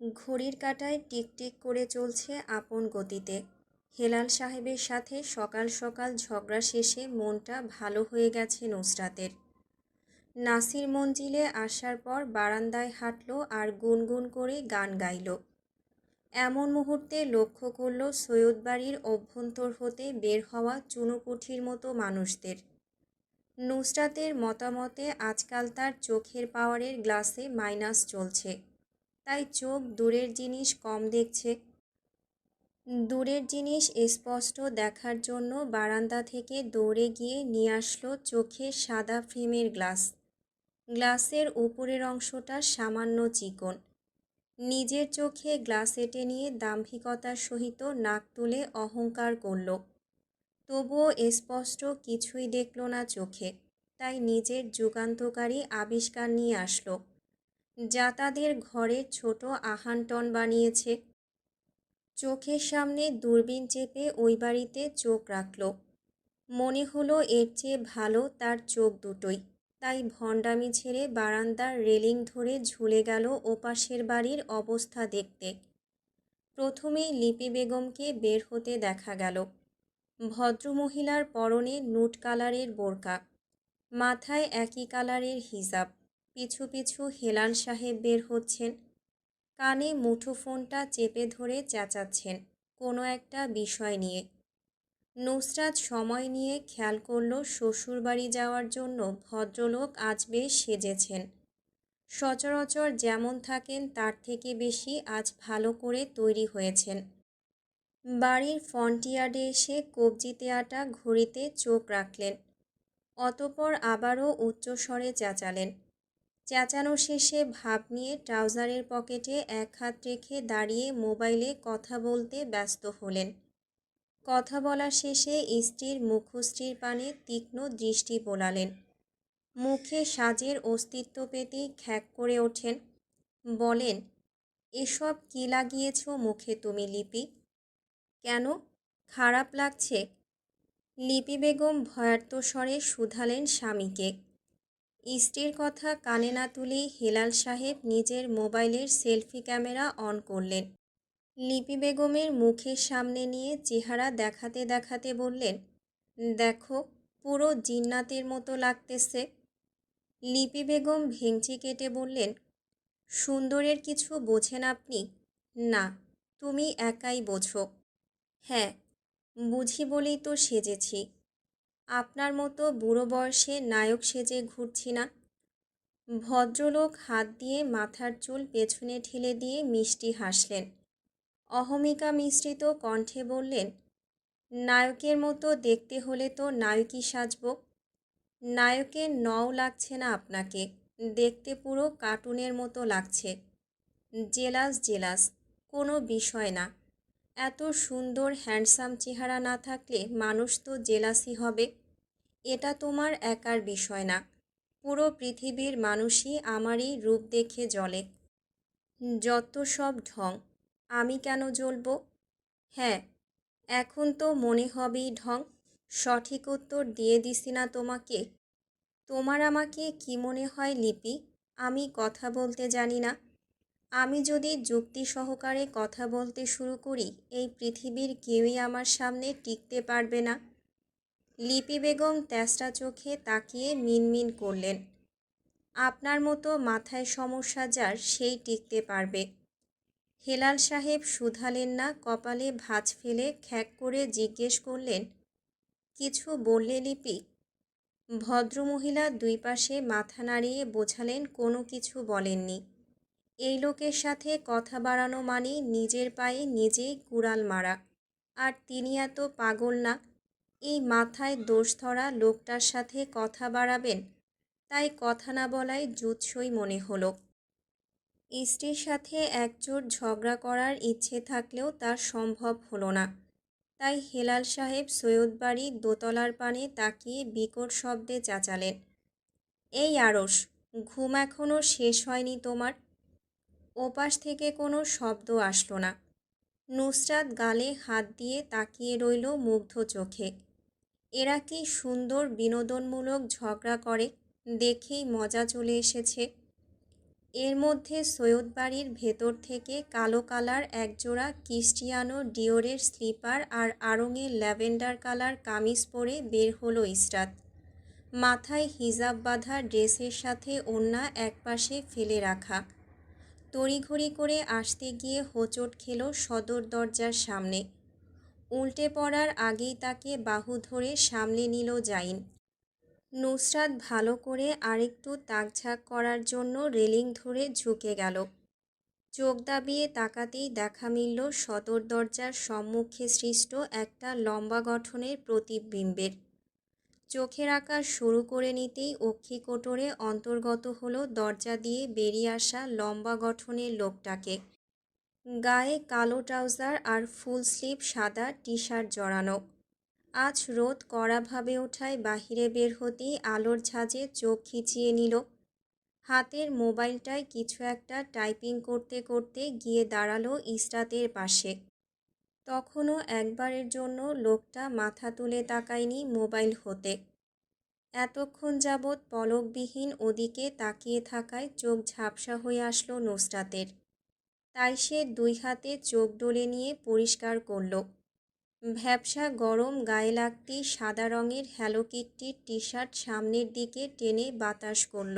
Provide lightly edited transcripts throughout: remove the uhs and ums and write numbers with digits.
ঘড়ির কাঁটায় টিকটিক করে চলছে আপন গতিতে। হেলাল সাহেবের সাথে সকাল সকাল ঝগড়া শেষে মনটা ভালো হয়ে গেছে নুসরাতের। নাসির মঞ্জিলে আসার পর বারান্দায় হাঁটল আর গুনগুন করে গান গাইল। এমন মুহূর্তে লক্ষ্য করল সৈয়দ বাড়ির অভ্যন্তর হতে বের হওয়া চুনোপুঁঠির মতো মানুষদের। নুসরাতের মতামতে আজকাল তার চোখের পাওয়ারের গ্লাসে মাইনাস চলছে, তাই চোখ দূরের জিনিস কম দেখছে। দূরের জিনিস স্পষ্ট দেখার জন্য বারান্দা থেকে দৌড়ে গিয়ে নিয়ে আসলো চোখের সাদা ফ্রেমের গ্লাস। গ্লাসের উপরের অংশটা সামান্য চিকন। নিজের চোখে গ্লাস এঁটে নিয়ে দাম্ভিকতার সহিত নাক তুলে অহংকার করল। তবুও স্পষ্ট কিছুই দেখল না চোখে, তাই নিজের যুগান্তকারী আবিষ্কার নিয়ে আসলো। যা তাদের ঘরের ছোট আহান্টন বানিয়েছে। চোখের সামনে দূরবীন চেপে ওই বাড়িতে চোখ রাখল। মনে হলো এর চেয়ে ভালো তার চোখ দুটোই, তাই ভণ্ডামি ছেড়ে বারান্দার রেলিং ধরে ঝুলে গেল ওপাশের বাড়ির অবস্থা দেখতে। প্রথমেই লিপি বেগমকে বের হতে দেখা গেল। ভদ্রমহিলার পরনে নুট কালারের বোরকা, মাথায় একই কালারের হিজাব। পিছু পিছু হেলাল সাহেব বের হচ্ছেন। কানে মুঠোফোনটা চেপে ধরে চেঁচাচ্ছেন কোনো একটা বিষয় নিয়ে। নুসরাত সময় নিয়ে খেয়াল করল শ্বশুরবাড়ি যাওয়ার জন্য ভদ্রলোক আজ বেশ সেজেছেন। সচরাচর যেমন থাকেন তার থেকে বেশি আজ ভালো করে তৈরি হয়েছেন। বাড়ির ফ্রন্টিয়ার্ডে এসে কবজিতে আটা ঘড়িতে চোখ রাখলেন। অতঃপর আবারও উচ্চস্বরে চেঁচালেন। চেঁচানো শেষে ভাব নিয়ে ট্রাউজারের পকেটে এক হাত রেখে দাঁড়িয়ে মোবাইলে কথা বলতে ব্যস্ত হলেন। কথা বলা শেষে স্ত্রীর মুখশ্রীর পানে তীক্ষ্ণ দৃষ্টি বোলালেন। মুখে সাজের অস্তিত্ব পেতেই খ্যাঁক করে ওঠেন। বলেন, এসব কী লাগিয়েছ মুখে তুমি লিপি? কেন, খারাপ লাগছে? লিপি বেগম ভয়ার্ত স্বরে শুধালেন স্বামীকে। স্ত্রীর কথা কানে না তুলেই হেলাল সাহেব নিজের মোবাইলের সেলফি ক্যামেরা অন করলেন। লিপি বেগমের মুখের সামনে নিয়ে চেহারা দেখাতে দেখাতে বললেন, দেখো, পুরো জিন্নাতের মতো লাগতেছে। লিপি বেগম ভেংচি কেটে বললেন, সুন্দরের কিছু বোঝেন আপনি? না, তুমি একাই বোঝো। হ্যাঁ, বুঝি বলেই তো সেজেছি। আপনার মতো বুড়ো বয়সে নায়ক সেজে ঘুরছি না। ভদ্রলোক হাত দিয়ে মাথার চুল পেছনে ঠেলে দিয়ে মিষ্টি হাসলেন। অহমিকা মিশ্রিত কণ্ঠে বললেন, নায়কের মতো দেখতে হলে তো নায়কই সাজব। নায়কের নও লাগছে না আপনাকে, দেখতে পুরো কার্টুনের মতো লাগছে। জেলাস জেলাস, কোনো বিষয় না। এত সুন্দর হ্যান্ডসাম চেহারা না থাকলে মানুষ তো জেলাসই হবে। এটা তোমার একার বিষয় না, পুরো পৃথিবীর মানুষই আমারই রূপ দেখে জ্বলে। যত সব ঢং, আমি কেন জ্বলব? হ্যাঁ, এখন তো মনে হবেই ঢং। সঠিক উত্তর দিয়ে দিছি না তোমাকে? তোমার আমাকে কি মনে হয় লিপি? আমি কথা বলতে জানি না? আমি যদি যুক্তি সহকারে কথা বলতে শুরু করি, এই পৃথিবীর কেউই আমার সামনে টিকতে পারবে না। লিপি বেগম তেষ্টা চোখে তাকিয়ে মিনমিন করলেন, আপনার মতো মাথায় সমস্যা যার, সেই টিকতে পারবে। হেলাল সাহেব শুধালেন না, কপালে ভাঁজ ফেলে খ্যাঁক করে জিজ্ঞেস করলেন, কিছু বললে লিপি? ভদ্রমহিলা দুই পাশে মাথা নাড়িয়ে বোঝালেন কোনো কিছু বলেননি। এই লোকের সাথে কথা বাড়ানো মানেই নিজের পায়ে নিজেই কুড়াল মারা। আর তিনি এত পাগল না, এই মাথায় দোষ ধরা লোকটার সাথে কথা বাড়াবেন? তাই কথা না বলাই জুৎসই মনে হলো। স্ত্রীর সাথে একজোট ঝগড়া করার ইচ্ছে থাকলেও তা সম্ভব হলো না। তাই হেলাল সাহেব সৈয়দ বাড়ির দোতলার পানে তাকিয়ে বিকট শব্দে চেঁচালেন, এই আরস, ঘুম এখনও শেষ হয়নি তোমার? ওপাশ থেকে কোনো শব্দ আসলো না। নুসরাত গালে হাত দিয়ে তাকিয়ে রইল মুগ্ধ চোখে। এরা কি সুন্দর বিনোদনমূলক ঝগড়া করে, দেখেই মজা চলে এসেছে। এর মধ্যে সৈয়দ বাড়ির ভেতর থেকে কালো কালার একজোড়া ক্রিস্টিয়ানো ডিওরের স্লিপার আর আড়ঙের ল্যাভেন্ডার কালার কামিজ পরে বের হলো ইসরাত। মাথায় হিজাব বাঁধা ড্রেসের সাথে ওড়না একপাশে ফেলে রাখা। তড়িঘড়ি করে আসতে গিয়ে হোঁচট খেল সদর দরজার সামনে। উল্টে পড়ার আগেই তাকে বাহু ধরে সামলে নিল জাইন। নুসরাত ভালো করে আরেকটু তাকঝাক করার জন্য রেলিং ধরে ঝুঁকে গেল। চোখ দাবিয়ে তাকাতেই দেখা মিলল সদর দরজার সম্মুখে সৃষ্ট একটা লম্বা গঠনের প্রতিবিম্বের। চোখের আকাশ শুরু করে নিতেই অক্ষিকোটরে অন্তর্গত হলো দরজা দিয়ে বেরিয়ে আসা লম্বা গঠনের লোকটাকে। গায়ে কালো ট্রাউজার আর ফুল স্লিভ সাদা টি শার্ট জড়ানো। আজ রোদ কড়াভাবে ওঠায় বাহিরে বের হতেই আলোর ঝাঁজে চোখ খিচিয়ে নিল। হাতের মোবাইলটায় কিছু একটা টাইপিং করতে করতে গিয়ে দাঁড়ালো ইসরাতের পাশে। তখনও একবারের জন্য লোকটা মাথা তুলে তাকায়নি মোবাইল হতে। এতক্ষণ যাবৎ পলকবিহীন ওদিকে তাকিয়ে থাকায় চোখ ঝাপসা হয়ে আসলো নুসরাতের। তাই সে দুই হাতে চোখ ডলে নিয়ে পরিষ্কার করল। ভ্যাপসা গরম গায়ে লাগতেই সাদা রঙের হ্যালো কিটির টি শার্ট সামনের দিকে টেনে বাতাস করল।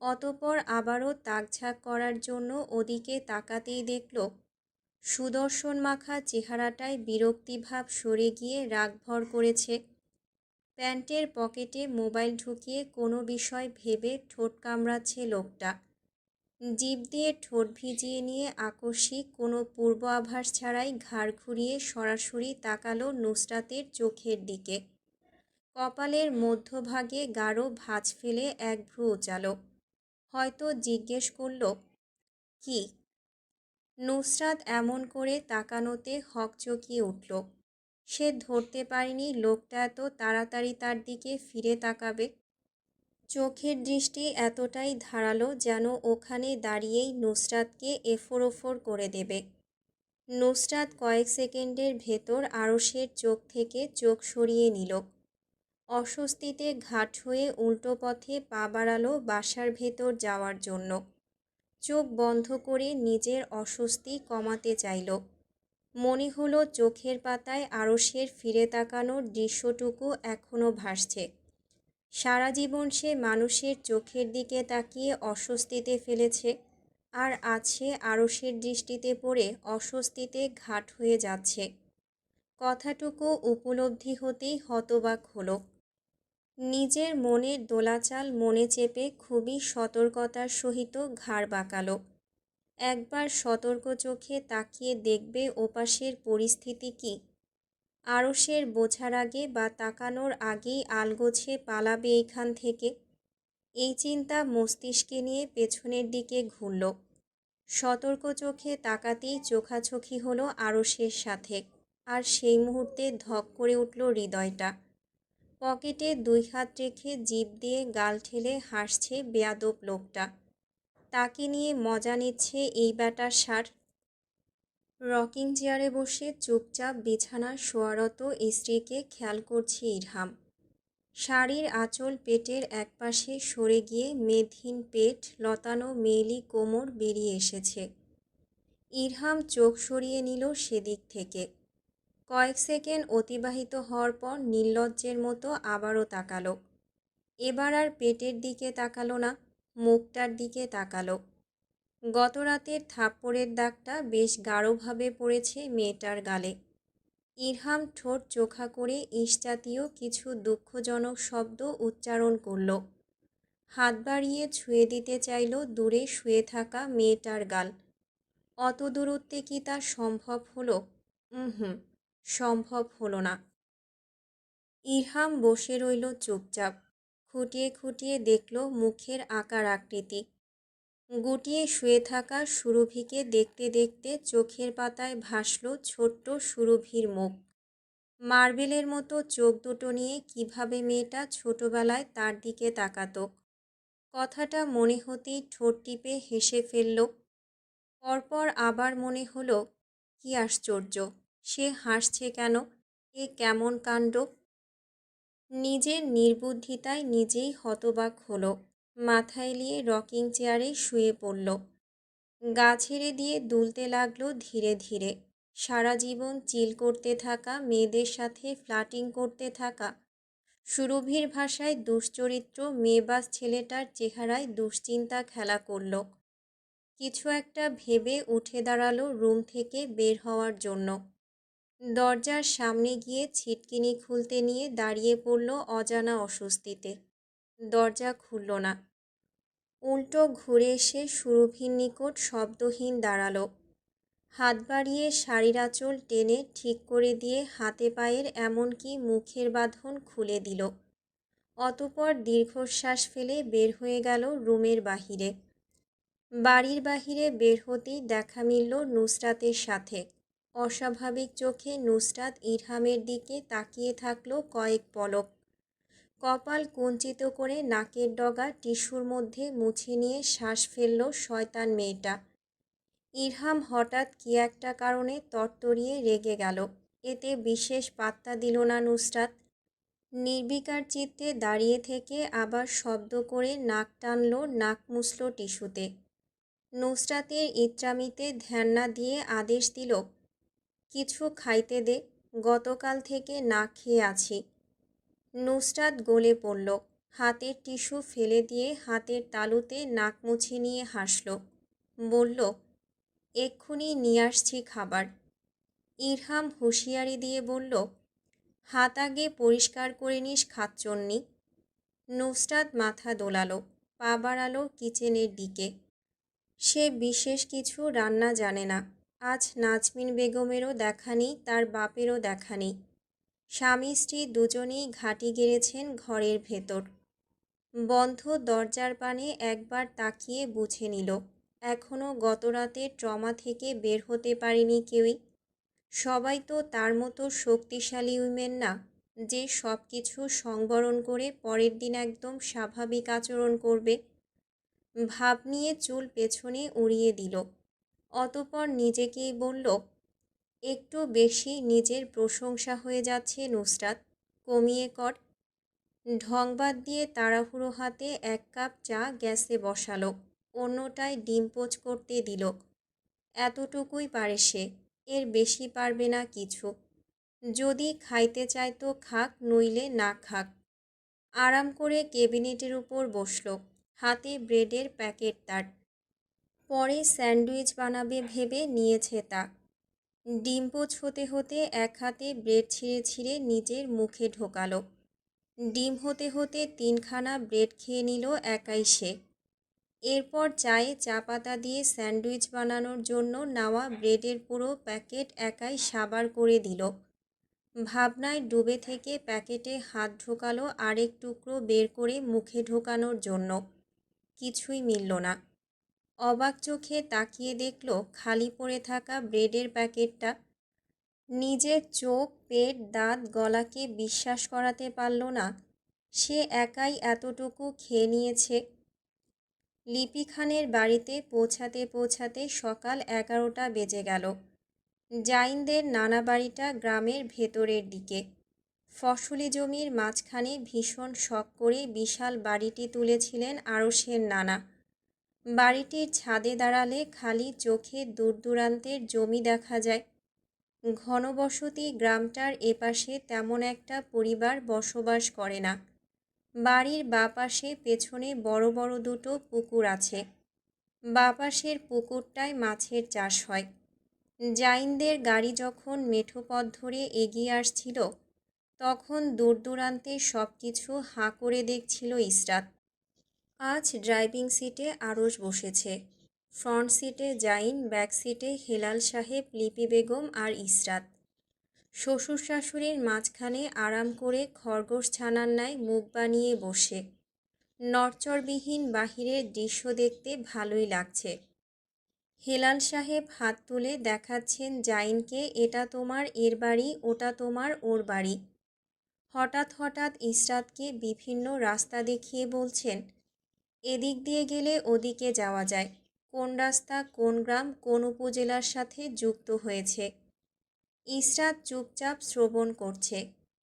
অতঃপর আবারও তাকঝাক করার জন্য ওদিকে তাকাতেই দেখল সুদর্শন মাখা চেহারাটায় বিরক্তিভাব সরে গিয়ে রাগ ভর করেছে। প্যান্টের পকেটে মোবাইল ঢুকিয়ে কোনো বিষয় ভেবে ঠোঁট কামড়াচ্ছে লোকটা। জিভ দিয়ে ঠোঁট ভিজিয়ে নিয়ে আকস্মিক কোনো পূর্ব আভাস ছাড়াই ঘাড় ঘুরিয়ে সরাসরি তাকালো নুসরাতের চোখের দিকে। কপালের মধ্যভাগে গাঢ় ভাঁজ ফেলে এক ভ্রু উচালো। হয়তো জিজ্ঞেস করল, কি? নুসরাত এমন করে তাকানোতে হকচকিয়ে উঠল। সে ধরতে পারেনি লোকটা এত তাড়াতাড়ি তার দিকে ফিরে তাকাবে। চোখের দৃষ্টি এতটাই ধারালো যেন ওখানে দাঁড়িয়েই নুসরাতকে এফোর ওফোর করে দেবে। নুসরাত কয়েক সেকেন্ডের ভেতর আরশের চোখ থেকে চোখ সরিয়ে নিল। অস্বস্তিতে ঘাট হয়ে উল্টো পথে পা বাড়ালো বাসার ভেতর যাওয়ার জন্য। চোখ বন্ধ করে নিজের অস্বস্তি কমাতে চাইল। মনে হলো চোখের পাতায় আরশের ফিরে তাকানোর দৃশ্যটুকু এখনও ভাসছে। সারা জীবন সে মানুষের চোখের দিকে তাকিয়ে অস্বস্তিতে ফেলেছে, আর আছে আরশের দৃষ্টিতে পড়ে অস্বস্তিতে ঘাট হয়ে যাচ্ছে। কথাটুকু উপলব্ধি হতেই হতবাক হলো। নিজের মনের দোলাচাল মনে চেপে খুবই সতর্কতার সহিত ঘাড় বাঁকালো। একবার সতর্ক চোখে তাকিয়ে দেখবে ওপাশের পরিস্থিতি কি। আরশের বোঝার আগে বা তাকানোর আগেই আলগোছে পালাবে এইখান থেকে। এই চিন্তা মস্তিষ্কে নিয়ে পেছনের দিকে ঘুরল। সতর্ক চোখে তাকাতেই চোখাচোখি হলো আরশের সাথে, আর সেই মুহূর্তে ধক করে উঠল হৃদয়টা। পকেটে দুই হাত রেখে জিভ দিয়ে গাল ঠেলে হাসছে বেয়াদব লোকটা। তাকে নিয়ে মজা নিচ্ছে এই ব্যাটার সার। রকিং চেয়ারে বসে চুপচাপ বিছানার শোয়ারত স্ত্রীকে খেয়াল করছে ইরহাম। শাড়ির আঁচল পেটের একপাশে সরে গিয়ে মেদহীন পেট, লতানো মেয়েলি কোমর বেরিয়ে এসেছে। ইরহাম চোখ সরিয়ে নিল সেদিক থেকে। কয়েক সেকেন্ড অতিবাহিত হওয়ার পর নির্লজ্জের মতো আবারও তাকালো। এবার আর পেটের দিকে তাকালো না, মুখটার দিকে তাকালো। গত রাতের থাপ্পড়ের দাগটা বেশ গাঢ়ভাবে পড়েছে মেয়েটার গালে। ইরহাম ঠোঁট চোখা করে ঈষজাতীয় কিছু দুঃখজনক শব্দ উচ্চারণ করল। হাত বাড়িয়ে ছুঁয়ে দিতে চাইল দূরে শুয়ে থাকা মেয়েটার গাল। অত দূরত্বে কি তা সম্ভব হলো? সম্ভব হলো না। ইরহাম বসে রইল চুপচাপ। খুঁটিয়ে খুঁটিয়ে দেখল মুখের আকার আকৃতি। গুটিয়ে শুয়ে থাকা সুরভিকে দেখতে দেখতে চোখের পাতায় ভাসল ছোট্ট সুরভির মুখ। মার্বেলের মতো চোখ দুটো নিয়ে কিভাবে মেয়েটা ছোটবেলায় তার দিকে তাকাতো। কথাটা মনে হতেই ঠোঁট টিপে হেসে ফেলল। পরপর আবার মনে হলো, কি আশ্চর্য, সে হাসছে কেন? এ কেমন কাণ্ড! নিজের নির্বুদ্ধিতায় নিজেই হতবাক হলো। মাথা এলিয়ে রকিং চেয়ারে শুয়ে পড়ল। গা ছেড়ে দিয়ে দুলতে লাগলো ধীরে ধীরে। সারা জীবন চিল করতে থাকা মেয়েদের সাথে ফ্লার্টিং করতে থাকা সুরভির ভাষায় দুশ্চরিত্র মেয়েবাজ ছেলেটার চেহারায় দুশ্চিন্তা খেলা করল। কিছু একটা ভেবে উঠে দাঁড়ালো রুম থেকে বের হওয়ার জন্য। দরজার সামনে গিয়ে ছিটকিনি খুলতে নিয়ে দাঁড়িয়ে পড়ল অজানা অস্বস্তিতে। দরজা খুলল না। উল্টো ঘুরে এসে সুরভির নিকট শব্দহীন দাঁড়ালো। হাত বাড়িয়ে শাড়ির আঁচল টেনে ঠিক করে দিয়ে হাতে পায়ের এমনকি মুখের বাঁধন খুলে দিল। অতঃপর দীর্ঘশ্বাস ফেলে বের হয়ে গেল রুমের বাহিরে। বাড়ির বাহিরে বের হতেই দেখা মিলল নুসরাতের সাথে। অস্বাভাবিক চোখে নুসরাত ইরহামের দিকে তাকিয়ে থাকলো কয়েক পলক। কপাল কুঞ্চিত করে নাকের ডগা টিস্যুর মধ্যে মুছে নিয়ে শ্বাস ফেলল শয়তান মেয়েটা। ইরহাম হঠাৎ কি একটা কারণে তরতরিয়ে রেগে গেল। এতে বিশেষ পাত্তা দিল না নুসরাত। নির্বিকার চিত্তে দাঁড়িয়ে থেকে আবার শব্দ করে নাক টানল, নাক মুছল টিস্যুতে। নুসরাতের ইত্রামিতে ধ্যান না দিয়ে আদেশ দিল, কিছু খাইতে দে, গতকাল থেকে না খেয়ে আছি। নুসরাত গলে পড়ল। হাতের টিস্যু ফেলে দিয়ে হাতের তালুতে নাক মুছে নিয়ে হাসল। বলল, এক্ষুনি নিয়ে আসছি খাবার। ইরহাম হুঁশিয়ারি দিয়ে বলল, হাত আগে পরিষ্কার করে নিস খাচ্চন্নি। নুসরাত মাথা দোলালো, পা বাড়ালো কিচেনের দিকে। সে বিশেষ কিছু রান্না জানে না। আজ নাজমিন বেগমেরও দেখা নেই, তার বাপেরও দেখা নেই। স্বামী স্ত্রী দুজনেই ঘাঁটি গেড়েছেন ঘরের ভেতর। বন্ধ দরজার পানে একবার তাকিয়ে বুঝে নিল, এখনও গতরাতের ট্রমা থেকে বের হতে পারেনি কেউই। সবাই তো তার মতো শক্তিশালী উইমেন না, যে সব কিছু সংবরণ করে পরের দিন একদম স্বাভাবিক আচরণ করবে। ভাব নিয়ে চুল পেছনে উড়িয়ে দিল। অতঃপর নিজেকেই বলল, একটু বেশি নিজের প্রশংসা হয়ে যাচ্ছে নুসরাত, কমিয়ে কর। ঢংবাদ দিয়ে তাড়াহুড়ো হাতে এক কাপ চা গ্যাসে বসালো, অন্যটায় ডিম পোচ করতে দিল। এতটুকুই পারে সে, এর বেশি পারবে না কিছু। যদি খাইতে চায় তো খাক, নইলে না খাক। আরাম করে ক্যাবিনেটের উপর বসল, হাতে ব্রেডের প্যাকেট তার। পরে স্যান্ডউইচ বানাবে ভেবে নিয়েছে তা। ডিম পোচ হতে হতে এক হাতে ব্রেড ছিঁড়ে ছিঁড়ে নিজের মুখে ঢোকালো। ডিম হতে হতে 3খানা ব্রেড খেয়ে নিল একাই সে। এরপর চায়ে চা পাতা দিয়ে স্যান্ডউইচ বানানোর জন্য নেওয়া ব্রেডের পুরো প্যাকেট একাই সাবার করে দিল। ভাবনায় ডুবে থেকে প্যাকেটে হাত ঢোকালো আরেক টুকরো বের করে মুখে ঢোকানোর জন্য। কিছুই মিলল না। অবাক চোখে তাকিয়ে দেখল খালি পড়ে থাকা ব্রেডের প্যাকেটটা। নিজের চোখ, পেট, দাঁত, গলাকে বিশ্বাস করাতে পারল না সে একাই এতটুকু খেয়ে নিয়েছে। লিপি খানের বাড়িতে পৌঁছাতে পৌঁছাতে সকাল 11টা বেজে গেল। জাইনদের নানা বাড়িটা গ্রামের ভেতরের দিকে। ফসলি জমির মাঝখানে ভীষণ শখ করে বিশাল বাড়িটি তুলেছিলেন আরশের নানা। বাড়িটির ছাদে দাঁড়ালে খালি চোখে দূর দূরান্তের জমি দেখা যায়। ঘনবসতি গ্রামটার এপাশে তেমন একটা পরিবার বসবাস করে না। বাড়ির বাঁ পাশে পেছনে বড় বড় দুটো পুকুর আছে। বাঁ পাশের পুকুরটায় মাছের চাষ হয়। জাইনদের গাড়ি যখন মেঠো পথ ধরে এগিয়ে আসছিল, তখন দূর দূরান্তে সব কিছু হাঁ করে দেখছিল ইসরাত। আজ ড্রাইভিং সিটে আরশ বসেছে, ফ্রন্ট সিটে জাইন, ব্যাক সিটে হেলাল সাহেব, লিপি বেগম আর ইসরাত। শ্বশুর শাশুড়ির মাঝখানে আরাম করে খরগোশ ছানার ন্যায় মুখ বানিয়ে বসে। নড়চড়বিহীন বাহিরের দৃশ্য দেখতে ভালোই লাগছে। হেলাল সাহেব হাত তুলে দেখাচ্ছেন জাইনকে, এটা তোমার এর বাড়ি, ওটা তোমার ওর বাড়ি। হঠাৎ হঠাৎ ইসরাতকে বিভিন্ন রাস্তা দেখিয়ে বলছেন, এদিক দিয়ে গেলে ওদিকে যাওয়া যায়, কোন রাস্তা কোন গ্রাম কোন উপজেলার সাথে যুক্ত হয়েছে। ইসরাত চুপচাপ শ্রবণ করছে।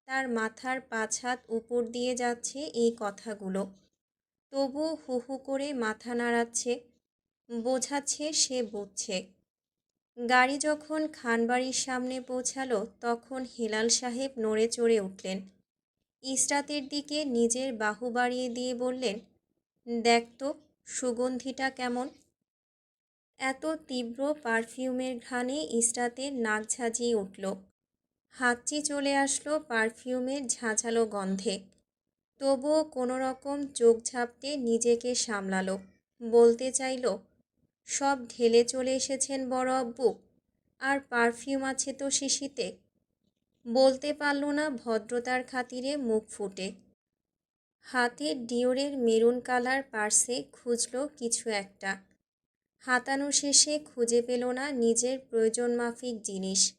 তার মাথার 5 হাত উপর দিয়ে যাচ্ছে এই কথাগুলো। তবুও হু হু করে মাথা নাড়াচ্ছে, বোঝাচ্ছে সে বুঝছে। গাড়ি যখন খানবাড়ির সামনে পৌঁছালো তখন হেলাল সাহেব নড়ে চড়ে উঠলেন। ইসরাতের দিকে নিজের বাহু বাড়িয়ে দিয়ে বললেন, দেখ তো সুগন্ধিটা কেমন। এত তীব্র পারফিউমের ঘ্রাণে ইসরাতের নাক ঝাঁঝিয়ে উঠল। হাঁচি চলে আসলো পারফিউমের ঝাঁঝালো গন্ধে। তবুও কোনো রকম চোখ ঝাপটে নিজেকে সামলালো। বলতে চাইল, সব ঢেলে চলে এসেছেন বড় আব্বু, আর পারফিউম আছে তো শিশিতে। বলতে পারল না ভদ্রতার খাতিরে মুখ ফুটে। হাতের ডিওরের মেরুন কালার পার্সে খুঁজল কিছু একটা। হাতানো শেষে খুঁজে পেল না নিজের প্রয়োজন মাফিক জিনিস।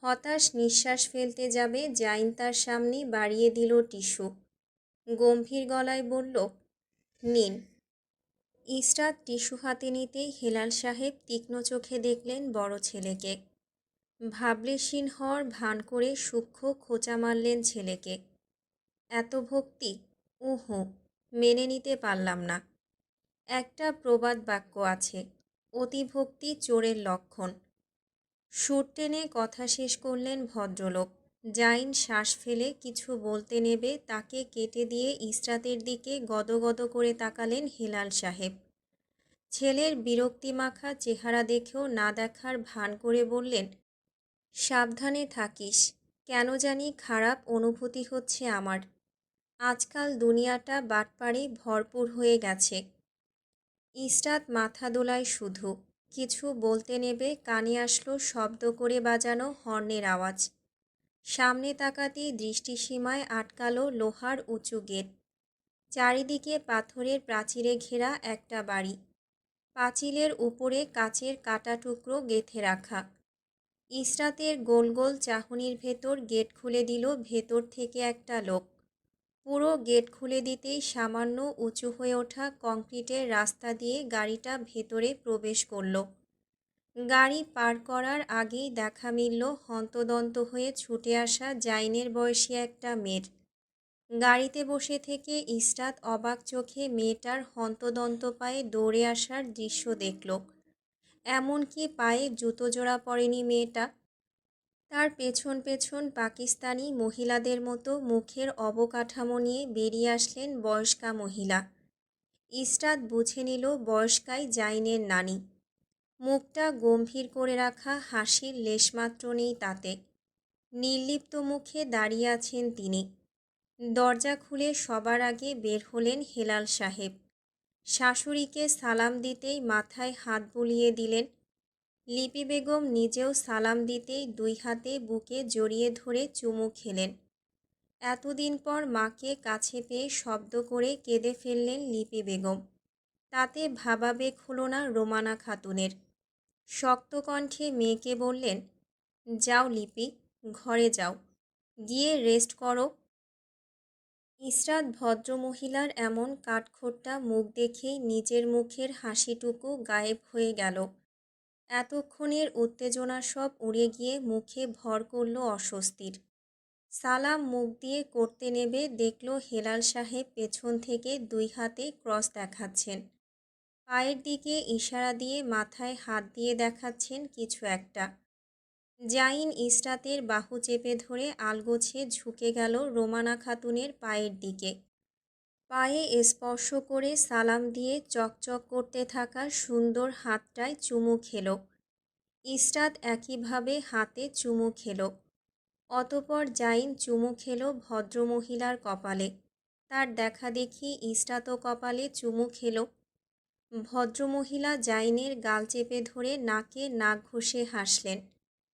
হতাশ নিঃশ্বাস ফেলতে যাবে জাইন তার সামনে বাড়িয়ে দিল টিস্যু। গম্ভীর গলায় বলল, নিন। ইসরাত টিস্যু হাতে নিতেই হেলাল সাহেব তীক্ষ্ণ চোখে দেখলেন বড় ছেলেকে। ভাবলেশীন হওয়ার ভান করে সূক্ষ্ম খোঁচা মারলেন ছেলেকে। এত ভক্তি, উহু, মেনে নিতে পারলাম না। একটা প্রবাদ বাক্য আছে, অতিভক্তি চোরের লক্ষণ। সুর টেনে কথা শেষ করলেন ভদ্রলোক। জাইন শ্বাস ফেলে কিছু বলতে নেবে তাকে কেটে দিয়ে ইসরাতের দিকে গদগদ করে তাকালেন হেলাল সাহেব। ছেলের বিরক্তিমাখা চেহারা দেখেও না দেখার ভান করে বললেন, সাবধানে থাকিস, কেন জানি খারাপ অনুভূতি হচ্ছে আমার। আজকাল দুনিয়াটা বাটপারে ভরপুর হয়ে গেছে। ইসরাত মাথা দোলায় শুধু। কিছু বলতে নেবে কানে আসলো শব্দ করে বাজানো হর্নের আওয়াজ। সামনে তাকাতেই দৃষ্টিসীমায় আটকালো লোহার উঁচু গেট। চারিদিকে পাথরের প্রাচীরে ঘেরা একটা বাড়ি। পাঁচিলের উপরে কাচের কাটা টুকরো গেঁথে রাখা। ইসরাতের গোল গোল চাহনির ভেতর গেট খুলে দিল ভেতর থেকে একটা লোক। পুরো গেট খুলে দিতেই সামান্য উঁচু হয়ে ওঠা কংক্রিটের রাস্তা দিয়ে গাড়িটা ভেতরে প্রবেশ করল। গাড়ি পার করার আগেই দেখা মিলল হন্তদন্ত হয়ে ছুটে আসা জাইনের বয়সী একটা মেয়ের। গাড়িতে বসে থেকে ইসরাত অবাক চোখে মেয়েটার হন্তদন্ত পায়ে দৌড়ে আসার দৃশ্য দেখল। এমনকি পায়ে জুতো জোড়া পরেনি মেয়েটা। তার পেছন পেছন পাকিস্তানি মহিলাদের মতো মুখের অবকাঠামো নিয়ে বেরিয়ে আসলেন বয়স্কা মহিলা। ইসরাত বুঝে নিল বয়স্কাই জাইনের নানি। মুখটা গম্ভীর করে রাখা, হাসির লেশমাত্র নেই তাতে। নির্লিপ্ত মুখে দাঁড়িয়ে আছেন তিনি। দরজা খুলে সবার আগে বের হলেন হেলাল সাহেব। শাশুড়িকে সালাম দিতেই মাথায় হাত বুলিয়ে দিলেন। লিপি বেগম নিজেও সালাম দিতেই দুই হাতে বুকে জড়িয়ে ধরে চুমু খেলেন। এতদিন পর মাকে কাছে পেয়ে শব্দ করে কেঁদে ফেললেন লিপি বেগম। তাতে ভাবাবেগ হলো না রোমানা খাতুনের। শক্ত কণ্ঠে মেয়েকে বললেন, যাও লিপি, ঘরে যাও, গিয়ে রেস্ট করো। ইসরাত ভদ্রমহিলার এমন কাঠখোট্টা মুখ দেখেই নিজের মুখের হাসিটুকু গায়েব হয়ে গেল। এতক্ষণের উত্তেজনা সব উড়ে গিয়ে মুখে ভর করল অস্বস্তির। সালাম মুখ দিয়ে করতে নেবে দেখল হেলাল সাহেব পেছন থেকে দুই হাতে ক্রস দেখাচ্ছেন। পায়ের দিকে ইশারা দিয়ে মাথায় হাত দিয়ে দেখাচ্ছেন কিছু একটা। জাইন ইসরাতের বাহু চেপে ধরে আলগোছে ঝুঁকে গেল রোমানা খাতুনের পায়ের দিকে। পায়ে স্পর্শ করে সালাম দিয়ে চকচক করতে থাকা সুন্দর হাতটায় চুমু খেল। ইসরাত একইভাবে হাতে চুমু খেল। অতপর জাইন চুমু খেল ভদ্রমহিলার কপালে। তার দেখা দেখি ইসরাতও কপালে চুমু খেল। ভদ্রমহিলা জাইনের গাল চেপে ধরে নাকে নাক ঘষে হাসলেন।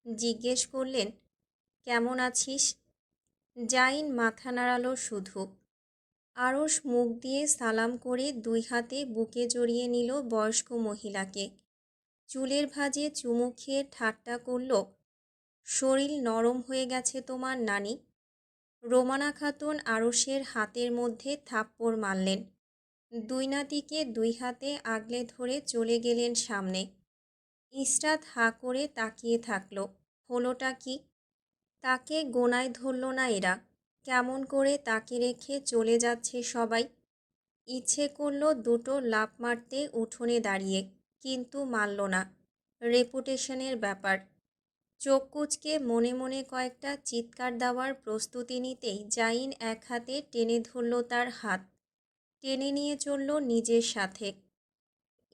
জিজ্ঞেস করলেন, কেমন আছিস? জাইন মাথা নাড়ালো শুধু। আরশ মুখ দিয়ে সালাম করে দুই হাতে বুকে জড়িয়ে নিল বয়স্ক মহিলাকে। চুলের ভাঁজে চুমু খেয়ে ঠাট্টা করল, শরীর নরম হয়ে গেছে তোমার নানি। রোমানা খাতুন আরশের হাতের মধ্যে থাপ্পড় মারলেন। দুই নাতিকে দুই হাতে আগলে ধরে চলে গেলেন সামনে। ইসরাত হাঁ করে তাকিয়ে থাকল। হলোটা কি? তাকে গোনায় ধরল না এরা। কেমন করে তাকে রেখে চলে যাচ্ছে সবাই। ইচ্ছে করল দুটো লাফ মারতে উঠোনে দাঁড়িয়ে, কিন্তু মারল না। রেপুটেশনের ব্যাপার। চোখ কুঁচকে মনে মনে কয়েকটা চিৎকার দেওয়ার প্রস্তুতি নিতেই জাইন এক হাতে টেনে ধরল তার হাত, টেনে নিয়ে চলল নিজের সাথে।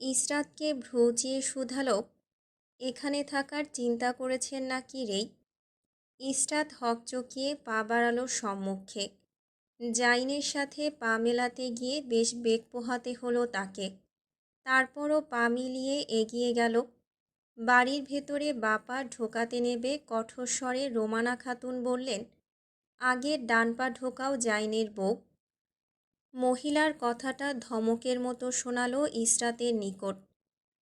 ইসরাতকে ভ্রুচিয়ে শুধালো, এখানে থাকার চিন্তা করেছেন নাকি রে? ইসরাত হকচকিয়ে পা বাড়ালো সম্মুখে। জাইনের সাথে পা মেলাতে গিয়ে বেশ বেগ পোহাতে হলো তাকে। তারপরও পা মিলিয়ে এগিয়ে গেল। বাড়ির ভেতরে বাপা ঢোকাতে নেবে কঠোর স্বরে রোমানা খাতুন বললেন, আগে ডান পা ঢোকাও জাইনের বউ। মহিলার কথাটা ধমকের মতো শোনালো ইসরাতের নিকট।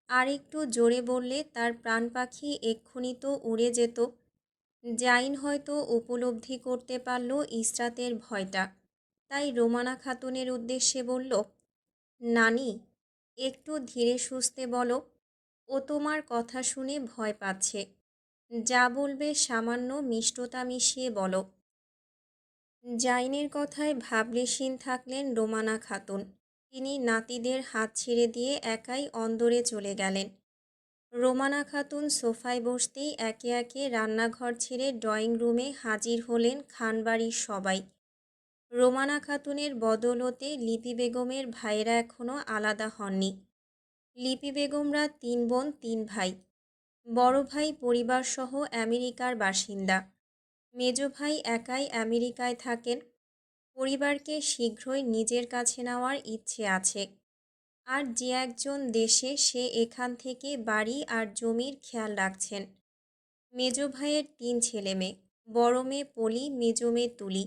আর একটু জোরে বললে তার প্রাণ পাখি এক্ষুনি তো উড়ে যেত। জাইন হয়তো উপলব্ধি করতে পারল ইসরাতের ভয়টা, তাই রোমানা খাতুনের উদ্দেশ্যে বলল, নানি, একটু ধীরে সুস্থে বলো, ও তোমার কথা শুনে ভয় পাচ্ছে। যা বলবে সামান্য মিষ্টতা মিশিয়ে বলো। জাইনের কথায় ভাবলেশীন থাকলেন রোমানা খাতুন। তিনি নাতিদের হাত ছেড়ে দিয়ে একাই অন্দরে চলে গেলেন। রোমানা খাতুন সোফায় বসতেই একে একে রান্নাঘর ছেড়ে ড্রয়িং রুমে হাজির হলেন খানবাড়ির সবাই। রোমানা খাতুনের বদৌলতে লিপি বেগমের ভাইয়েরা এখনও আলাদা হননি। লিপি বেগমরা 3 বোন 3 ভাই। বড় ভাই পরিবারসহ আমেরিকার বাসিন্দা। মেজ ভাই একাই আমেরিকায় থাকেন। পরিবারকে শীঘ্রই নিজের কাছে নেওয়ার ইচ্ছে আছে। আর যে একজন দেশে, সে এখান থেকে বাড়ি আর জমির খেয়াল রাখছেন। মেজ ভাইয়ের 3 ছেলে মেয়ে। বড় মেয়ে পলি, মেজ মেয়ে তুলি,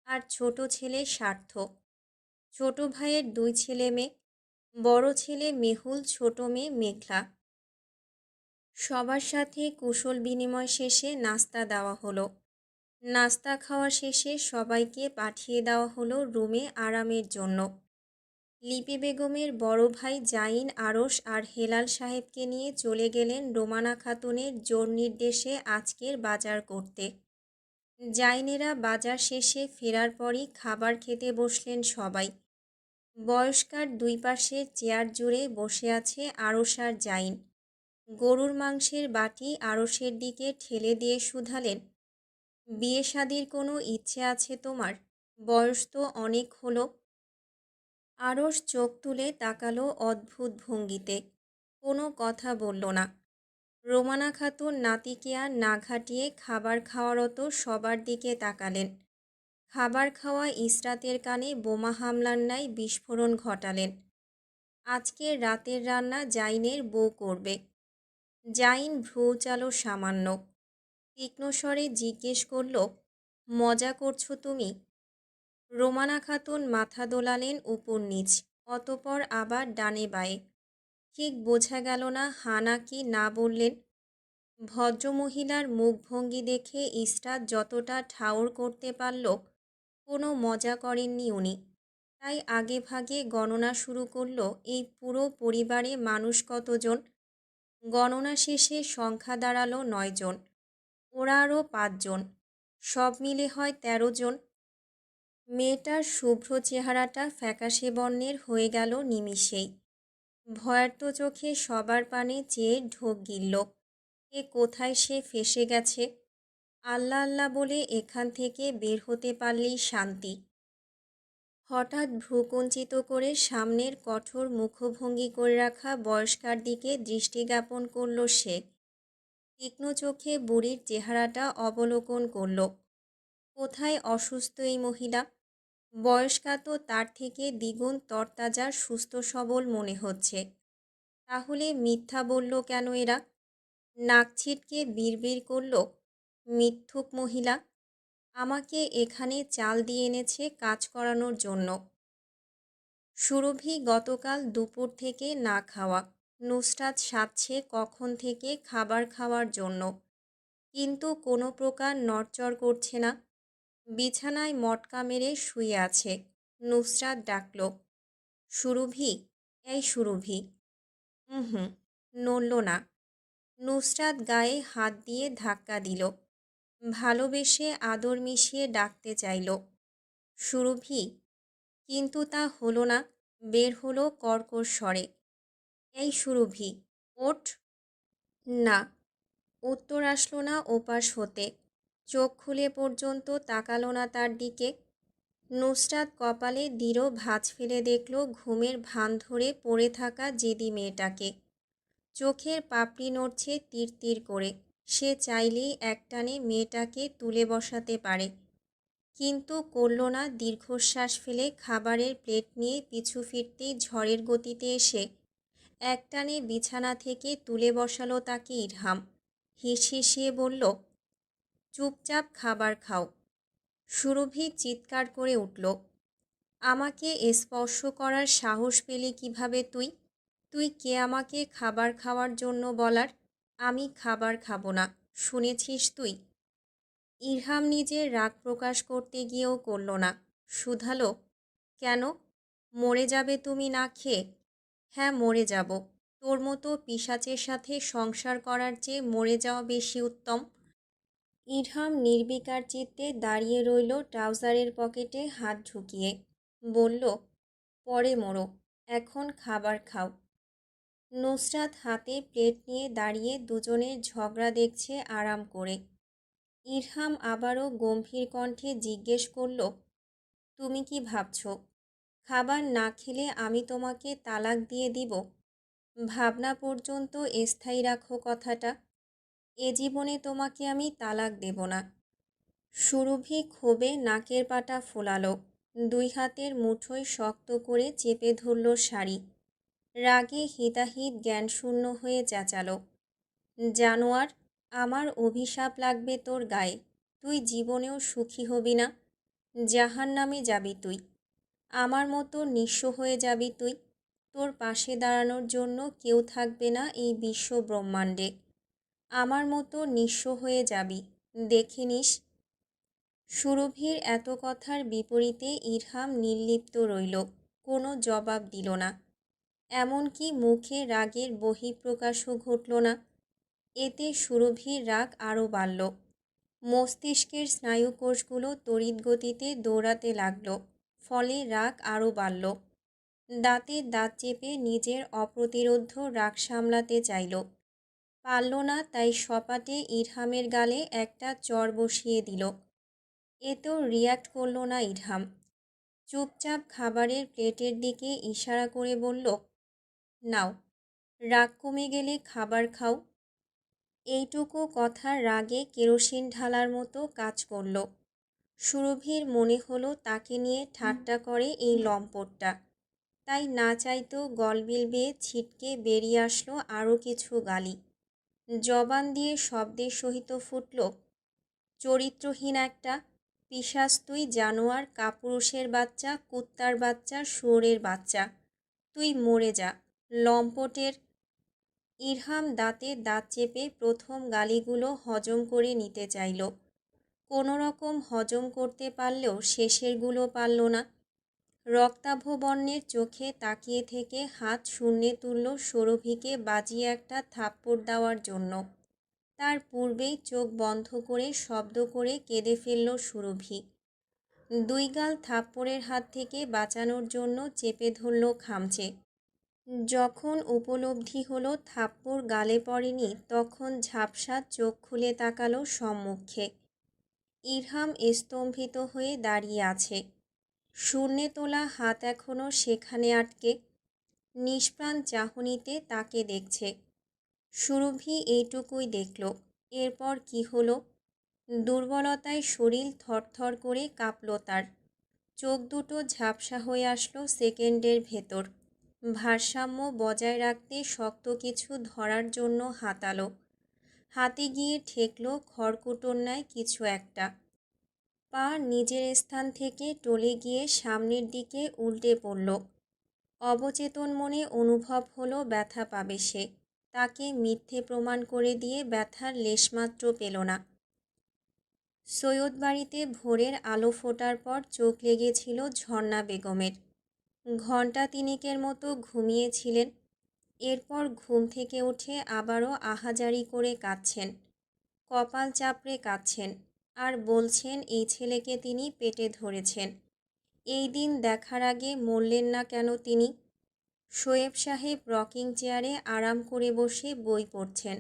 আর ছোট ছেলে স্বার্থ। ছোট ভাইয়ের 2 ছেলে মেয়ে। বড় ছেলে মেহুল, ছোট মেয়ে মেঘলা। সবার সাথে কুশল বিনিময় শেষে নাস্তা দেওয়া হলো। নাস্তা খাওয়া শেষে সবাইকে পাঠিয়ে দেওয়া হলো রুমে আরামের জন্য। লিপি বেগমের বড় ভাই জাইন আরশ আর হেলাল সাহেবকে নিয়ে চলে গেলেন রোমানা খাতুনের জোর নির্দেশে আজকের বাজার করতে। জাইনেরা বাজার শেষে ফেরার পরই খাবার খেতে বসলেন সবাই। বয়স্কার 2 পাশে চেয়ার জুড়ে বসে আছে আরশ আর জাইন। গরুর মাংসের বাটি আরশের দিকে ঠেলে দিয়ে শুধালেন, বিয়ে শাদির কোনো ইচ্ছে আছে তোমার? বয়স তো অনেক হলো। আরশ চোখ তুলে তাকালো অদ্ভুত ভঙ্গিতে। কোনো কথা বলল না। রোমানা খাতুন নাতিকে আর না ঘাটিয়ে খাবার খাওয়ারত সবার দিকে তাকালেন। খাবার খাওয়া ইসরাতের কানে বোমা হামলার ন্যায় বিস্ফোরণ ঘটালেন। আজকের রাতের রান্না জাইনের বউ করবে। জাইন ভ্রু চালো সামান্য। তীক্ষ্ণ স্বরে জিজ্ঞেস করল, মজা করছো তুমি? রোমানা খাতুন মাথা দোলালেন উপর নিচ, অতপর আবার ডানে বায়ে। ঠিক বোঝা গেল না হা নাকি না বললেন। ভদ্রমহিলার মুখভঙ্গি দেখে ইসরাত যতটা ঠাউর করতে পারল, কোনো মজা করেননি উনি। তাই আগে ভাগে গণনা শুরু করল এই পুরো পরিবারে মানুষ কতজন। গণনা শেষে সংখ্যা দাঁড়ালো 9 জন। ওরা আরও 5 জন। সব মিলে হয় 13 জন। মেয়েটার শুভ্র চেহারাটা ফ্যাকাশে বর্ণের হয়ে গেল নিমিষেই। ভয়ার্ত চোখে সবার পানে চেয়ে ঢোক গিলল। এ কোথায় সে ফেঁসে গেছে? আল্লাহ আল্লাহ বলে এখান থেকে বের হতে পারলেই শান্তি। হঠাৎ ভ্রুকুঞ্চিত করে সামনের কঠোর মুখভঙ্গি করে রাখা বয়স্কার দিকে দৃষ্টি জ্ঞাপন করল সে। তীক্ষ্ণ চোখে বুড়ির চেহারাটা অবলোকন করল। কোথায় অসুস্থ এই মহিলা? বয়স্কা তো তার থেকে দ্বিগুণ তরতাজা সুস্থ সবল মনে হচ্ছে। তাহলে মিথ্যা বলল কেন এরা? নাক ছিটকে বিড়বিড় করল, মিথ্যুক মহিলা। আমাকে এখানে চাল দিয়ে এনেছে কাজ করানোর জন্য। সুরভি গতকাল দুপুর থেকে না খাওয়া। নুসরাত সাধছে কখন থেকে খাবার খাওয়ার জন্য, কিন্তু কোনো প্রকার নড়চড় করছে না। বিছানায় মটকা মেরে শুয়ে আছে। নুসরাত ডাকল, সুরভি, এই সুরভি। হুম, নড়ল না। নুসরাত গায়ে হাত দিয়ে ধাক্কা দিল। ভালোবেসে আদর মিশিয়ে ডাকতে চাইল, সুরভি, কিন্তু তা হলো না। বের হলো কর্কশ স্বরে, এই সুরভি, ওঠ। না, উত্তর আসলো না ওপাশ হতে। চোখ খুলে পর্যন্ত তাকালো না তার দিকে। নুসরাত কপালে দৃঢ় ভাঁজ ফেলে দেখল ঘুমের ভান ধরে পড়ে থাকা জেদি মেয়েটাকে। চোখের পাপড়ি নড়ছে তীর তীর করে। সে চাইলেই একটানে মেয়েটাকে তুলে বসাতে পারে, কিন্তু করল না। দীর্ঘশ্বাস ফেলে খাবারের প্লেট নিয়ে পিছু ফিরতেই ঝড়ের গতিতে এসে একটানে বিছানা থেকে তুলে বসালো তাকে ইরহাম। হিসহিসিয়ে বলল, চুপচাপ খাবার খাও। সুরভি চিৎকার করে উঠল, আমাকে স্পর্শ করার সাহস পেলি কিভাবে তুই? তুই কে আমাকে খাবার খাওয়ার জন্য বলার? আমি খাবার খাবো না, শুনেছিস তুই? ইরহাম নিজের রাগ প্রকাশ করতে গিয়েও করল না। শুধালো, কেন? মরে যাবে তুমি না খেয়ে? হ্যাঁ, মরে যাব। তোর মতো পিশাচের সাথে সংসার করার চেয়ে মরে যাওয়া বেশি উত্তম। ইরহাম নির্বিকার চিত্তে দাঁড়িয়ে রইল ট্রাউজারের পকেটে হাত ঢুকিয়ে। বলল, পরে মরো, এখন খাবার খাও। নুসরাত হাতে প্লেট নিয়ে দাঁড়িয়ে দুজনের ঝগড়া দেখছে আরাম করে। ইরহাম আবারও গম্ভীর কণ্ঠে জিজ্ঞেস করল, তুমি কি ভাবছ খাবার না খেলে আমি তোমাকে তালাক দিয়ে দিব? ভাবনা পর্যন্ত স্থায়ী রাখো কথাটা। এ জীবনে তোমাকে আমি তালাক দেব না। সুরভি ক্ষোভে নাকের পাটা ফোলালো। দুই হাতের মুঠোয় শক্ত করে চেপে ধরল শাড়ি। রাগে হিতাহিত জ্ঞানশূন্য হয়ে চেঁচালো, জানোয়ার, আমার অভিশাপ লাগবে তোর গায়ে। তুই জীবনেও সুখী হবি না। জাহান্নামে যাবি তুই। আমার মতো নিঃস্ব হয়ে যাবি তুই। তোর পাশে দাঁড়ানোর জন্য কেউ থাকবে না এই বিশ্ব ব্রহ্মাণ্ডে। আমার মতো নিঃস্ব হয়ে যাবি, দেখে নিস। সুরভির এত কথার বিপরীতে ইরহাম নির্লিপ্ত রইল, কোনো জবাব দিল না। এমনকি মুখে রাগের বহিঃপ্রকাশও ঘটল না। এতে সুরভির রাগ আরও বাড়ল। মস্তিষ্কের স্নায়ুকোষগুলো তড়িৎ গতিতে দৌড়াতে লাগল, ফলে রাগ আরও বাড়ল। দাঁতে দাঁত চেপে নিজের অপ্রতিরোধ্য রাগ সামলাতে চাইল, পারল না। তাই সপাটে ইরহামের গালে একটা চড় বসিয়ে দিল। এতেও রিয়্যাক্ট করল না ইরহাম। চুপচাপ খাবারের প্লেটের দিকে ইশারা করে বলল, নাও, রাগ কমে গেলে খাবার খাও। এইটুকু কথার রাগে কেরোসিন ঢালার মতো কাজ করল। সুরভির মনে হলো তাকে নিয়ে ঠাট্টা করে এই লম্পটটা। তাই না চাইতেও গলবিল বেয়ে ছিটকে বেরিয়ে আসলো আরও কিছু গালি। জবান দিয়ে শব্দের সহিত ফুটল, চরিত্রহীন একটা পিশাচ তুই, জানোয়ার, কাপুরুষের বাচ্চা, কুত্তার বাচ্চা, শুয়োরের বাচ্চা। তুই মরে যা, লম্পটের। ইরহাম দাঁতে দাঁত চেপে প্রথম গালিগুলো হজম করে নিতে চাইল। কোনো রকম হজম করতে পারলেও শেষেরগুলো পারল না। রক্তাভ বর্ণের চোখে তাকিয়ে থেকে হাত শূন্যে তুলল সুরভিকে বাজিয়ে একটা থাপ্পড় দেওয়ার জন্য। তার পূর্বেই চোখ বন্ধ করে শব্দ করে কেঁদে ফেলল সুরভি। দুই গাল থাপ্পড়ের হাত থেকে বাঁচানোর জন্য চেপে ধরল খামচে। যখন উপলব্ধি হলো থাপ্পড় গালে পড়েনি, তখন ঝাপসা চোখ খুলে তাকালো সম্মুখে। ইরহাম স্তম্ভিত হয়ে দাঁড়িয়ে আছে, শূন্যে তোলা হাত এখনও সেখানে আটকে। নিষ্প্রাণ চাহনিতে তাকে দেখছে। সুরভি এইটুকুই দেখল। এরপর কি হলো? দুর্বলতায় শরীর থরথর করে কাঁপল তার। চোখ দুটো ঝাপসা হয়ে আসলো সেকেন্ডের ভেতর। ভারসাম্য বজায় রাখতে শক্ত কিছু ধরার জন্য হাতালো। হাতে গিয়ে ঠেকল খড়কুটোর ন্যায় কিছু একটা। পা নিজের স্থান থেকে টলে গিয়ে সামনের দিকে উল্টে পড়ল। অবচেতন মনে অনুভব হলো ব্যথা পাবে সে। তাকে মিথ্যে প্রমাণ করে দিয়ে ব্যথার লেশমাত্র পেল না। সৈয়দ বাড়িতে ভোরের আলো ফোটার পর চোখ লেগেছিল ঝর্ণা বেগমের। ঘণ্টা তিনেকের মতো ঘুমিয়েছিলেন। এরপর ঘুম থেকে উঠে আবারও আহাজারি করে কাঁদছেন, কপাল চাপড়ে কাঁদছেন, আর বলছেন এই ছেলেকে তিনি পেটে ধরেছেন। এই দিন দেখার আগে মরলেন না কেন তিনি? শোয়েব সাহেব রকিং চেয়ারে আরাম করে বসে বই পড়ছেন,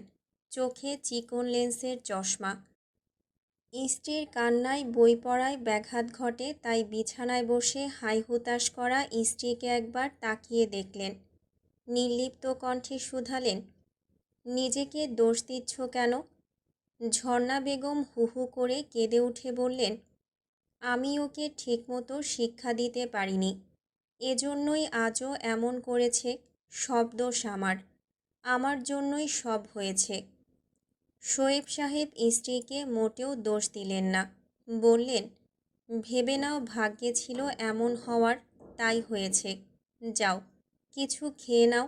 চোখে চিকন লেন্সের চশমা। স্ত্রীর কান্নায় বই পড়ায় ব্যাঘাত ঘটে, তাই বিছানায় বসে হাই হুতাশ করা স্ত্রীকে একবার তাকিয়ে দেখলেন। নির্লিপ্ত কণ্ঠে শুধালেন, নিজেকে দোষ দিচ্ছ কেন? ঝর্ণা বেগম হু হু করে কেঁদে উঠে বললেন, আমি ওকে ঠিকমতো শিক্ষা দিতে পারিনি, এজন্যই আজও এমন করেছে। সব দোষ আমার জন্যই সব হয়েছে। শোয়েব সাহেব স্ত্রীকে মোটেও দোষ দিলেন না, বললেন, ভেবে নাও ভাগ্যে ছিল এমন হওয়ার, তাই হয়েছে। যাও, কিছু খেয়ে নাও,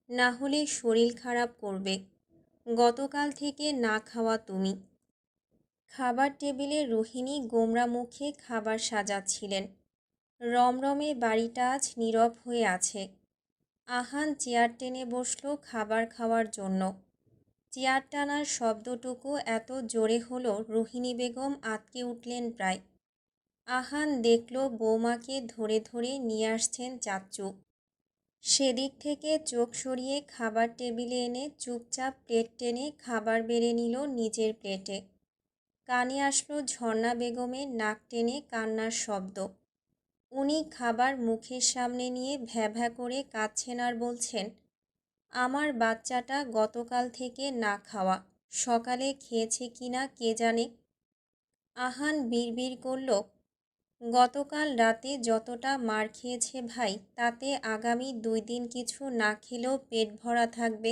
না হলে শরীর খারাপ করবে। গতকাল থেকে না খাওয়া তুমি। খাবার টেবিলে রোহিণী গোমরা মুখে খাবার সাজাচ্ছিলেন। রমরমে বাড়িটা আজ নীরব হয়ে আছে। আহান চেয়ার টেনে বসল খাবার খাওয়ার জন্য। চেয়ার টানার শব্দটুকু এত জোরে হলো রোহিণী বেগম আঁতকে উঠলেন প্রায়। আহান দেখল বৌমাকে ধরে ধরে নিয়ে আসছেন চাচ্চু। সেদিক থেকে চোখ সরিয়ে খাবার টেবিলে এনে চুপচাপ প্লেট টেনে খাবার বেড়ে নিল নিজের প্লেটে। কানে আসলো ঝর্ণা বেগমের নাক টেনে কান্নার শব্দ। উনি খাবার মুখের সামনে নিয়ে ভ্যা ভ্যা করে কাঁদছেন আর বলছেন, আমার বাচ্চাটা গতকাল থেকে না খাওয়া, সকালে খেয়েছে কিনা কে জানে। আহান বিড়বিড় করল, গতকাল রাতে যতটা মার খেয়েছে ভাই, তাতে আগামী 2 দিন কিছু না খেলেও পেট ভরা থাকবে।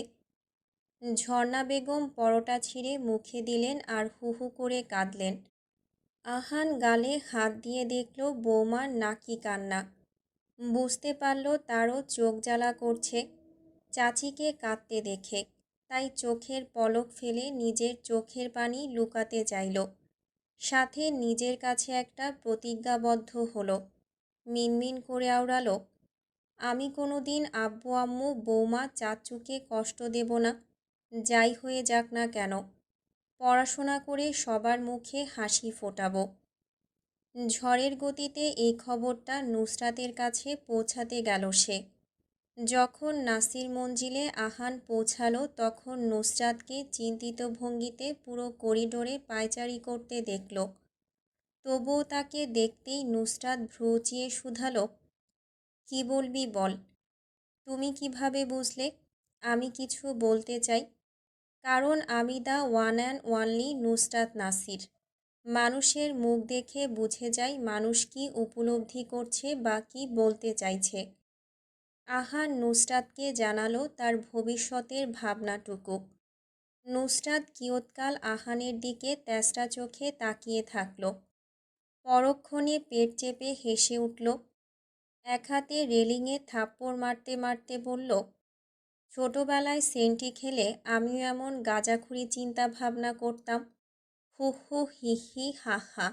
ঝর্ণা বেগম পরোটা ছিঁড়ে মুখে দিলেন আর হু হু করে কাঁদলেন। আহান গালে হাত দিয়ে দেখল বৌমার নাকি কান্না। বুঝতে পারল তারও চোখ জ্বালা করছে চাচিকে কাঁদতে দেখে, তাই চোখের পলক ফেলে নিজের চোখের পানি লুকাতে চাইল। সাথে নিজের কাছে একটা প্রতিজ্ঞাবদ্ধ হলো। মিনমিন করে আওড়ালো, আমি কোনো দিন আব্বু আম্মু বৌমা চাচুকে কষ্ট দেব না, যাই হয়ে যাক না কেন। পড়াশোনা করে সবার মুখে হাসি ফোটাবো। ঝড়ের গতিতে এই খবরটা নুসরাতের কাছে পৌঁছাতে গেল সে। যখন নাসির মঞ্জিলে আহান পৌঁছালো, তখন নুসরাতকে চিন্তিত ভঙ্গিতে পুরো করিডোরে পায়চারি করতে দেখল। তবুও তাকে দেখতেই নুসরাত ভ্রু উঁচিয়ে শুধালো, কি বলবি বল। তুমি কিভাবে বুঝলে আমি কিছু বলতে চাই? কারণ আমি the one and only Nusrat Nasir. মানুষের মুখ দেখে বুঝে যায় মানুষ কি উপলব্ধি করছে বা কি বলতে চাইছে। আহান নুসরাতকে জানালো তার ভবিষ্যতের ভাবনাটুকু। নুসরাত কিয়ৎকাল আহানের দিকে তেষ্টা চোখে তাকিয়ে থাকল। পরক্ষণে পেট চেপে হেসে উঠল। এক হাতে রেলিংয়ে থাপ্পড় মারতে মারতে বলল, ছোটবেলায় সেন্টি খেলে আমিও এমন গাঁজাখুরি চিন্তা ভাবনা করতাম। হু হু হি হি হা হা।